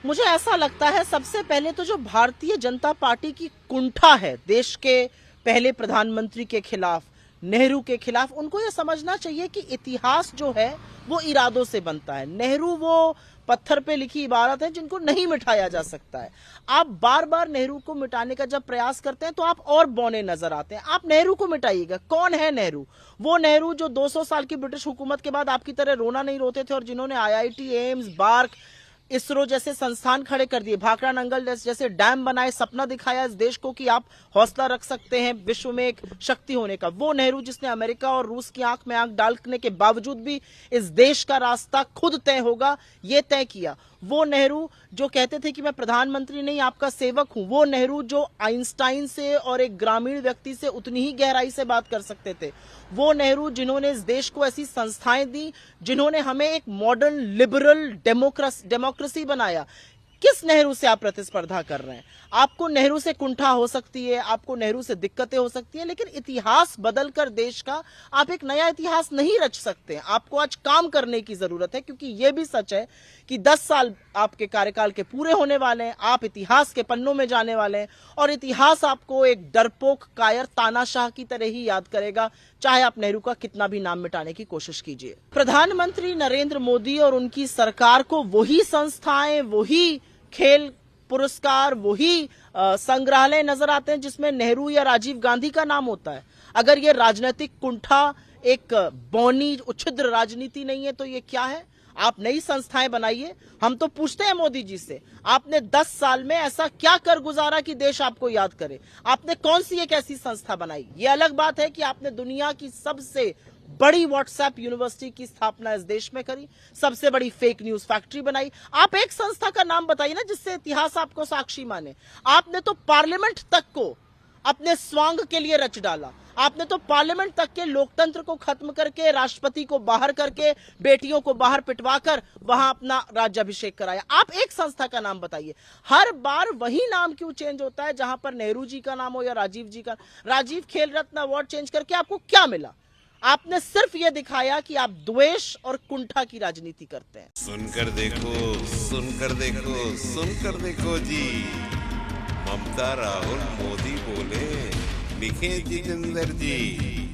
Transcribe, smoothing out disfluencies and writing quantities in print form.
मुझे ऐसा लगता है सबसे पहले तो जो भारतीय जनता पार्टी की कुंठा है देश के पहले प्रधानमंत्री के खिलाफ, नेहरू के खिलाफ, उनको ये समझना चाहिए कि इतिहास जो है वो इरादों से बनता है। नेहरू वो पत्थर पे लिखी इबारत है जिनको नहीं मिटाया जा सकता है। आप बार बार नेहरू को मिटाने का जब प्रयास करते हैं तो आप और बौने नजर आते हैं। आप नेहरू को मिटाइएगा। कौन है नेहरू? वो नेहरू जो 200 साल की ब्रिटिश हुकूमत के बाद आपकी तरह रोना नहीं रोते थे और जिन्होंने आईआईटी, एम्स, बार्क, इसरो जैसे संस्थान खड़े कर दिए, भाखड़ा नंगल जैसे डैम बनाए, सपना दिखाया इस देश को कि आप हौसला रख सकते हैं विश्व में एक शक्ति होने का। वो नेहरू जिसने अमेरिका और रूस की आंख में आंख डालने के बावजूद भी इस देश का रास्ता खुद तय होगा ये तय किया। वो नेहरू जो कहते थे कि मैं प्रधानमंत्री नहीं आपका सेवक हूं। वो नेहरू जो आइंस्टाइन से और एक ग्रामीण व्यक्ति से उतनी ही गहराई से बात कर सकते थे। वो नेहरू जिन्होंने इस देश को ऐसी संस्थाएं दी, जिन्होंने हमें एक मॉडर्न लिबरल डेमोक्रेसी बनाया। किस नेहरू से आप प्रतिस्पर्धा कर रहे हैं? आपको नेहरू से कुंठा हो सकती है, आपको नेहरू से दिक्कतें हो सकती हैं, लेकिन इतिहास बदलकर देश का आप एक नया इतिहास नहीं रच सकते। आपको आज काम करने की जरूरत है, क्योंकि यह भी सच है कि 10 साल आपके कार्यकाल के पूरे होने वाले हैं। आप इतिहास के पन्नों में जाने वाले हैं और इतिहास आपको एक डरपोक, कायर, तानाशाह की तरह ही याद करेगा, चाहे आप नेहरू का कितना भी नाम मिटाने की कोशिश कीजिए। प्रधानमंत्री नरेंद्र मोदी और उनकी सरकार को वही संस्थाएं, वही खेल पुरस्कार, वही संग्रहालय नजर आते हैं जिसमें नेहरू या राजीव गांधी का नाम होता है। अगर ये राजनीतिक कुंठा एक बौनी उच्छिद्र राजनीति नहीं है तो ये क्या है? आप नई संस्थाएं बनाइए। हम तो पूछते हैं मोदी जी से, आपने 10 साल में ऐसा क्या कर गुजारा कि देश आपको याद करे? आपने कौन सी एक ऐसी संस्था बनाई? ये अलग बात है कि आपने दुनिया की सबसे बड़ी व्हाट्सएप यूनिवर्सिटी की स्थापना इस देश में करी, सबसे बड़ी फेक न्यूज फैक्ट्री बनाई। आप एक संस्था का नाम बताइए ना जिससे इतिहास आपको साक्षी माने। आपने तो पार्लियामेंट तक को अपने स्वांग के लिए रच डाला। आपने तो पार्लियामेंट तक के लोकतंत्र को खत्म करके, राष्ट्रपति को बाहर करके, बेटियों को बाहर पिटवाकर वहां अपना राज्याभिषेक कराया। आप एक संस्था का नाम बताइए। हर बार वही नाम क्यों चेंज होता है? जहां पर नेहरू जी का नाम हो या राजीव जी का। राजीव खेल रत्न अवार्ड चेंज करके आपको क्या मिला? आपने सिर्फ यह दिखाया कि आप द्वेष और कुंठा की राजनीति करते हैं। सुनकर देखो, सुनकर देखो, सुनकर देखो जी। ममता, राहुल, मोदी बोले, लिखे जितेंद्र जी।